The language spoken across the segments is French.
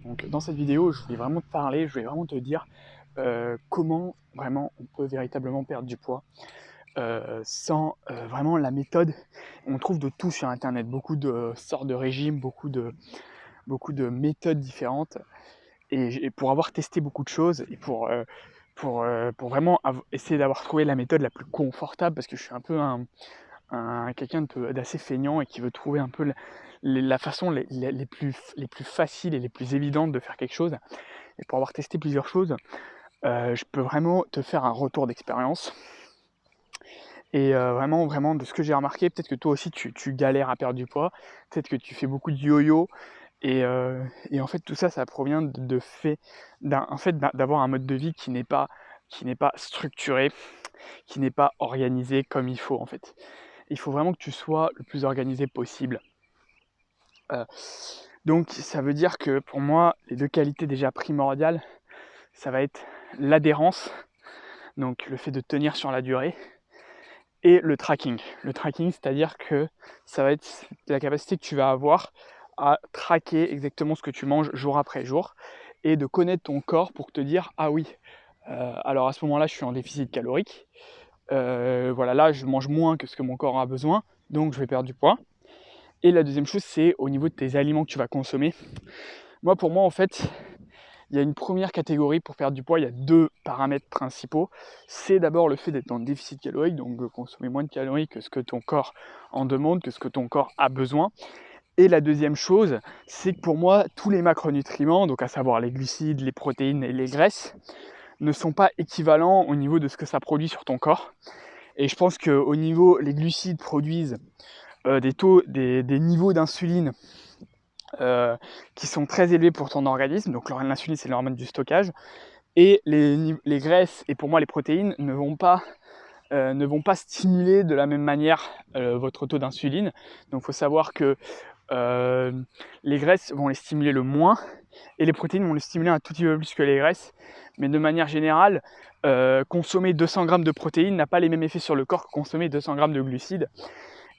Donc dans cette vidéo, je voulais vraiment te parler, je voulais vraiment te dire comment vraiment on peut véritablement perdre du poids sans vraiment la méthode. On trouve de tout sur internet, beaucoup de sortes de régimes, beaucoup de méthodes différentes. Et pour avoir testé beaucoup de choses et pour vraiment essayer d'avoir trouvé la méthode la plus confortable, parce que je suis un peu quelqu'un d'assez feignant et qui veut trouver un peu la façon les plus faciles et les plus évidentes de faire quelque chose. Et pour avoir testé plusieurs choses, je peux vraiment te faire un retour d'expérience. Et vraiment de ce que j'ai remarqué, peut-être que toi aussi tu galères à perdre du poids, peut-être que tu fais beaucoup de yo-yo, et en fait tout ça, ça provient d'avoir un mode de vie qui n'est pas structuré, qui n'est pas organisé comme il faut en fait. Il faut vraiment que tu sois le plus organisé possible. Donc ça veut dire que pour moi, les deux qualités déjà primordiales, ça va être l'adhérence, donc le fait de tenir sur la durée, et le tracking. Le tracking, c'est-à-dire que ça va être la capacité que tu vas avoir à traquer exactement ce que tu manges jour après jour et de connaître ton corps pour te dire ah oui, alors à ce moment-là je suis en déficit calorique, voilà, là je mange moins que ce que mon corps a besoin, donc je vais perdre du poids. Et la deuxième chose, c'est au niveau de tes aliments que tu vas consommer. Pour moi en fait, il y a une première catégorie pour perdre du poids, il y a deux paramètres principaux. C'est d'abord le fait d'être en déficit calorique, donc de consommer moins de calories que ce que ton corps en demande, que ce que ton corps a besoin. Et la deuxième chose, c'est que pour moi, tous les macronutriments, donc à savoir les glucides, les protéines et les graisses, ne sont pas équivalents au niveau de ce que ça produit sur ton corps. Et je pense qu'au niveau, les glucides produisent des niveaux d'insuline qui sont très élevés pour ton organisme. Donc l'insuline, c'est l'hormone du stockage. Et les graisses et pour moi les protéines ne vont pas stimuler de la même manière votre taux d'insuline. Donc il faut savoir que les graisses vont les stimuler le moins et les protéines vont les stimuler un tout petit peu plus que les graisses. Mais de manière générale, consommer 200 grammes de protéines n'a pas les mêmes effets sur le corps que consommer 200 grammes de glucides.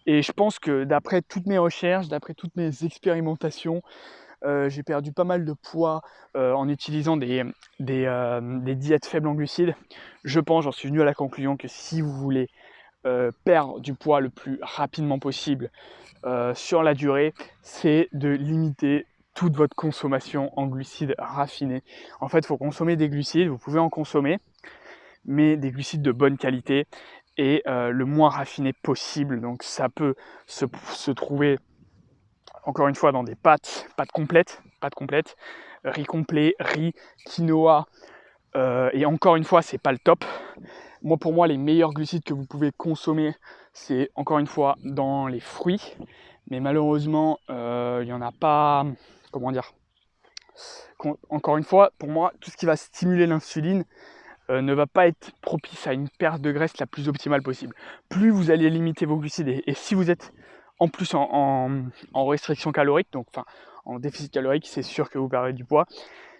Et je pense que d'après toutes mes recherches, d'après toutes mes expérimentations, j'ai perdu pas mal de poids en utilisant des diètes faibles en glucides. J'en suis venu à la conclusion que si vous voulez perdre du poids le plus rapidement possible sur la durée, c'est de limiter toute votre consommation en glucides raffinés. En fait, il faut consommer des glucides, vous pouvez en consommer, mais des glucides de bonne qualité et le moins raffiné possible. Donc ça peut se trouver encore une fois dans des pâtes complètes, riz complet, riz, quinoa, et encore une fois, c'est pas le top. Pour moi, les meilleurs glucides que vous pouvez consommer, c'est encore une fois dans les fruits, mais malheureusement, il n'y en a pas. Comment dire? Encore une fois, pour moi, tout ce qui va stimuler l'insuline ne va pas être propice à une perte de graisse la plus optimale possible. Plus vous allez limiter vos glucides, et si vous êtes en plus en restriction calorique, donc en déficit calorique, c'est sûr que vous perdrez du poids.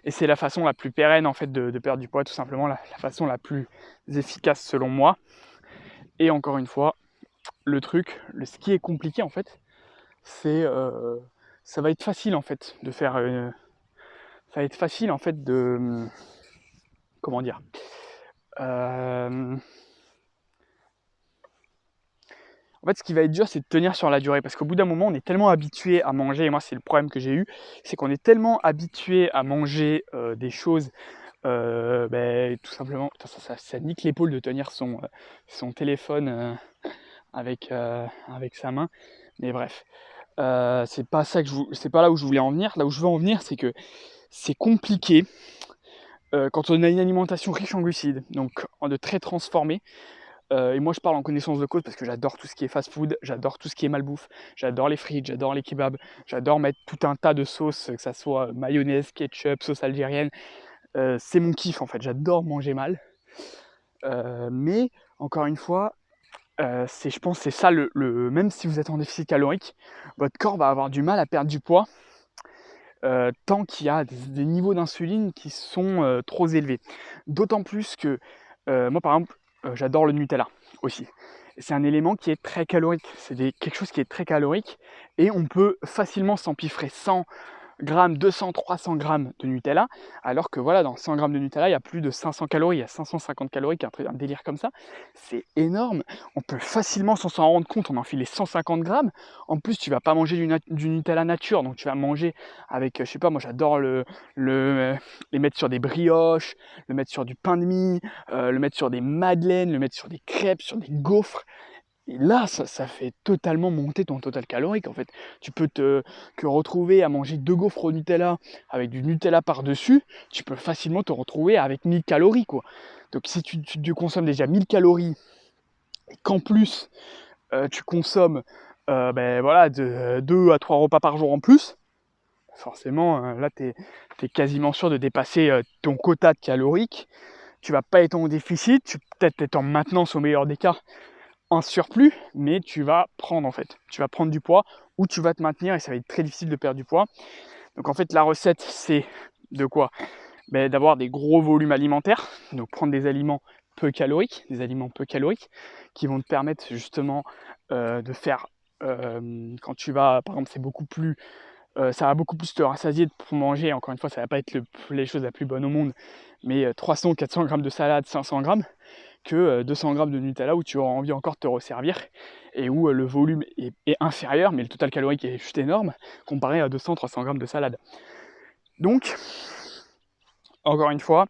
Et c'est la façon la plus pérenne en fait de perdre du poids, tout simplement la façon la plus efficace selon moi. Et encore une fois, ce qui est compliqué en fait, c'est ça va être facile en fait de faire, ça va être facile en fait de, comment dire, en fait, ce qui va être dur, c'est de tenir sur la durée. Parce qu'au bout d'un moment, on est tellement habitué à manger, et moi, c'est le problème que j'ai eu, c'est qu'on est tellement habitué à manger des choses, tout simplement, ça nique l'épaule de tenir son téléphone avec sa main. Mais bref, c'est pas là où je voulais en venir. Là où je veux en venir, c'est que c'est compliqué quand on a une alimentation riche en glucides, donc de très transformée. Et moi je parle en connaissance de cause parce que j'adore tout ce qui est fast food, j'adore tout ce qui est malbouffe, j'adore les frites, j'adore les kebabs, j'adore mettre tout un tas de sauces, que ça soit mayonnaise, ketchup, sauce algérienne. C'est mon kiff en fait, j'adore manger mal. Mais encore une fois, je pense que c'est ça même si vous êtes en déficit calorique, votre corps va avoir du mal à perdre du poids tant qu'il y a des niveaux d'insuline qui sont trop élevés. D'autant plus que moi par exemple, j'adore le Nutella aussi. C'est un élément qui est très calorique, quelque chose qui est très calorique et on peut facilement s'empiffrer sans grammes, 200, 300 grammes de Nutella, alors que voilà, dans 100 grammes de Nutella, il y a plus de 500 calories, il y a 550 calories, un délire comme ça. C'est énorme. On peut facilement, sans s'en rendre compte, en enfiler 150 grammes. En plus, tu vas pas manger du Nutella nature, donc tu vas manger avec, je sais pas, moi j'adore les mettre sur des brioches, le mettre sur du pain de mie, le mettre sur des madeleines, le mettre sur des crêpes, sur des gaufres. Et là, ça fait totalement monter ton total calorique en fait. Tu peux te retrouver à manger 2 gaufres au Nutella avec du Nutella par-dessus, tu peux facilement te retrouver avec 1000 calories quoi. Donc si tu consommes déjà 1000 calories et qu'en plus tu consommes voilà, 2 à 3 repas par jour en plus, forcément là tu es quasiment sûr de dépasser ton quota de calorique. Tu vas pas être en déficit, tu peut-être être en maintenance au meilleur des cas, en surplus, mais tu vas prendre en fait. Tu vas prendre du poids ou tu vas te maintenir et ça va être très difficile de perdre du poids. Donc en fait la recette c'est de quoi? D'avoir des gros volumes alimentaires, donc prendre des aliments peu caloriques, qui vont te permettre justement de faire quand tu vas, par exemple, ça va beaucoup plus te rassasier pour manger. Encore une fois, ça va pas être les choses la plus bonne au monde, mais 300, 400 grammes de salade, 500 grammes, que 200 grammes de Nutella où tu auras envie encore de te resservir et où le volume est inférieur, mais le total calorique est juste énorme comparé à 200-300 grammes de salade. Donc, encore une fois,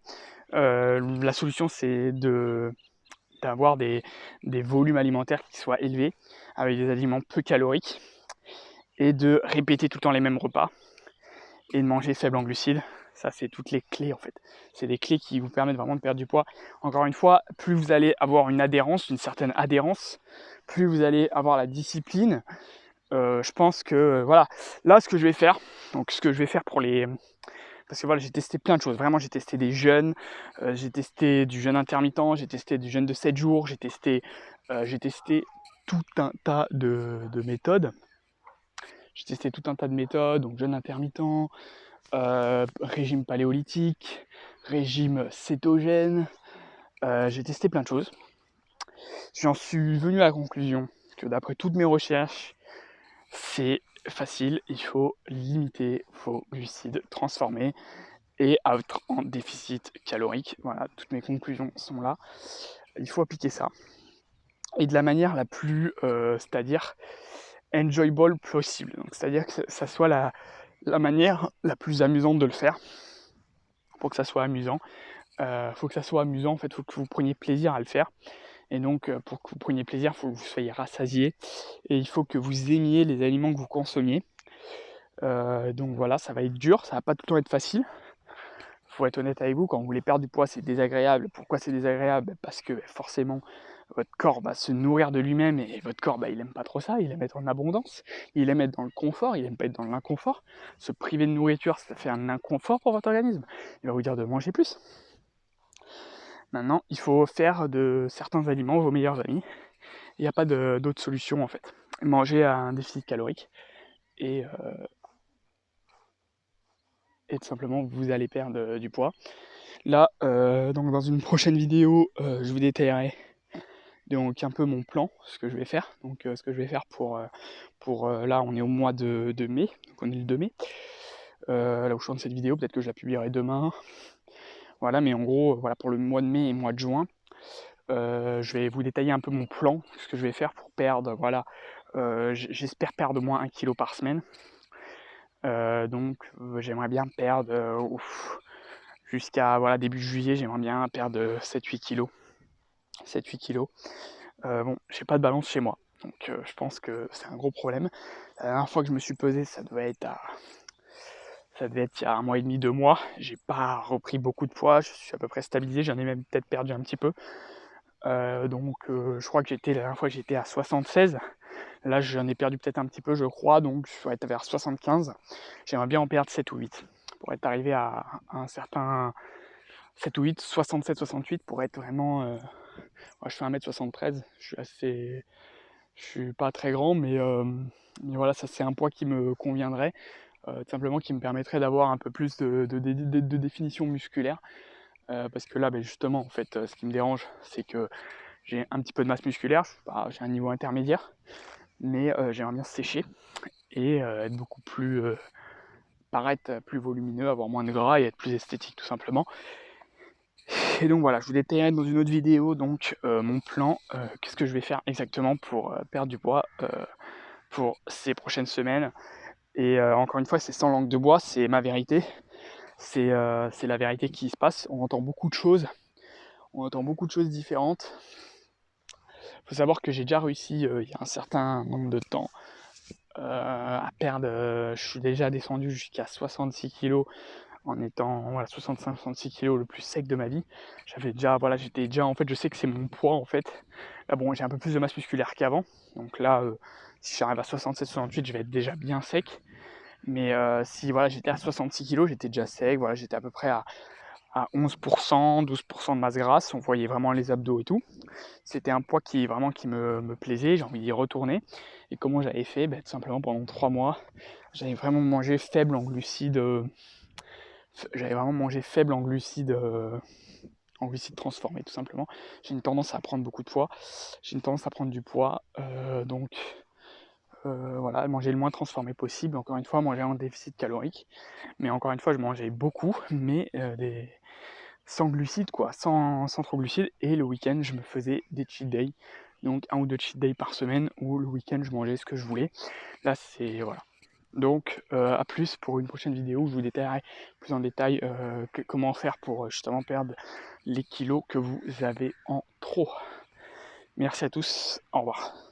la solution c'est d'avoir des volumes alimentaires qui soient élevés avec des aliments peu caloriques et de répéter tout le temps les mêmes repas et de manger faible en glucides. Ça, c'est toutes les clés en fait. C'est des clés qui vous permettent vraiment de perdre du poids. Encore une fois, plus vous allez avoir une certaine adhérence, plus vous allez avoir la discipline. Je pense que voilà, là ce que je vais faire, parce que voilà, j'ai testé plein de choses. Vraiment, j'ai testé des jeûnes, j'ai testé du jeûne intermittent, j'ai testé du jeûne de 7 jours, j'ai testé tout un tas de méthodes. J'ai testé tout un tas de méthodes, donc jeûne intermittent, régime paléolithique, régime cétogène. J'ai testé plein de choses. J'en suis venu à la conclusion que d'après toutes mes recherches, c'est facile, il faut limiter vos glucides transformés et être en déficit calorique. Voilà, toutes mes conclusions sont là. Il faut appliquer ça. Et de la manière la plus, c'est-à-dire enjoyable possible. Donc, c'est-à-dire que ça soit la manière la plus amusante de le faire. Pour que ça soit amusant. Faut que ça soit amusant, en fait, faut que vous preniez plaisir à le faire. Et donc, pour que vous preniez plaisir, il faut que vous soyez rassasié. Et il faut que vous aimiez les aliments que vous consommiez. Donc voilà, ça va être dur, ça va pas tout le temps être facile. Faut être honnête avec vous, quand vous voulez perdre du poids, c'est désagréable. Pourquoi c'est désagréable? Parce que forcément, votre corps va se nourrir de lui-même et votre corps, il aime pas trop ça, il aime être en abondance, il aime être dans le confort, il aime pas être dans l'inconfort. Se priver de nourriture, ça fait un inconfort pour votre organisme. Il va vous dire de manger plus. Maintenant, il faut faire de certains aliments vos meilleurs amis. Il n'y a pas d'autre solution en fait. Manger à un déficit calorique et tout simplement vous allez perdre du poids. Là, donc dans une prochaine vidéo, je vous détaillerai donc un peu mon plan, ce que je vais faire. Donc ce que je vais faire pour là, on est au mois de mai, donc on est le 2 mai. Là où je tourne cette vidéo, peut-être que je la publierai demain. Voilà, mais en gros, voilà, pour le mois de mai et mois de juin, je vais vous détailler un peu mon plan, ce que je vais faire pour perdre, voilà, j'espère perdre au moins 1 kg par semaine. Donc j'aimerais bien perdre jusqu'à voilà, début juillet, j'aimerais bien perdre 7-8 kg. 7-8 kg. Bon, j'ai pas de balance chez moi, donc je pense que c'est un gros problème. La dernière fois que je me suis pesé, ça devait être il y a 1 mois et demi, 2 mois. J'ai pas repris beaucoup de poids, je suis à peu près stabilisé, j'en ai même peut-être perdu un petit peu. Donc je crois que la dernière fois j'étais à 76. Là j'en ai perdu peut-être un petit peu je crois, donc je vais être vers 75. J'aimerais bien en perdre 7 ou 8 pour être arrivé à un certain 7 ou 8, 67, 68 pour être vraiment... Moi je fais 1m73, je suis pas très grand mais voilà, ça c'est un poids qui me conviendrait, tout simplement qui me permettrait d'avoir un peu plus de définition musculaire. Parce que là, justement, en fait, ce qui me dérange, c'est que j'ai un petit peu de masse musculaire, j'ai un niveau intermédiaire, mais j'aimerais bien sécher et être beaucoup plus paraître plus volumineux, avoir moins de gras et être plus esthétique tout simplement. Et donc voilà, je vous détaillerai dans une autre vidéo donc mon plan, qu'est-ce que je vais faire exactement pour perdre du poids pour ces prochaines semaines. Et encore une fois, c'est sans langue de bois, c'est ma vérité, c'est la vérité qui se passe. On entend beaucoup de choses différentes. Il faut savoir que j'ai déjà réussi il y a un certain nombre de temps à perdre, je suis déjà descendu jusqu'à 66 kg en étant 65-66 kg le plus sec de ma vie. J'étais déjà, en fait, je sais que c'est mon poids en fait. Là bon, j'ai un peu plus de masse musculaire qu'avant, donc là si j'arrive à 67-68, je vais être déjà bien sec. Mais si voilà, j'étais à 66 kg, j'étais déjà sec, voilà, j'étais à peu près à 11%, 12% de masse grasse, on voyait vraiment les abdos et tout. C'était un poids qui me plaisait, j'ai envie d'y retourner. Et comment j'avais fait? Tout simplement pendant 3 mois, j'avais vraiment mangé faible en glucides, en glucides transformés tout simplement. J'ai une tendance à prendre beaucoup de poids, j'ai une tendance à prendre du poids, donc voilà, manger le moins transformé possible, encore une fois, manger en déficit calorique. Mais encore une fois, je mangeais beaucoup, mais sans glucides quoi, sans trop glucides. Et le week-end, je me faisais des cheat days, donc 1 ou 2 cheat days par semaine, où le week-end, je mangeais ce que je voulais. Là, c'est voilà. Donc, à plus pour une prochaine vidéo où je vous détaillerai plus en détail comment faire pour justement perdre les kilos que vous avez en trop. Merci à tous, au revoir.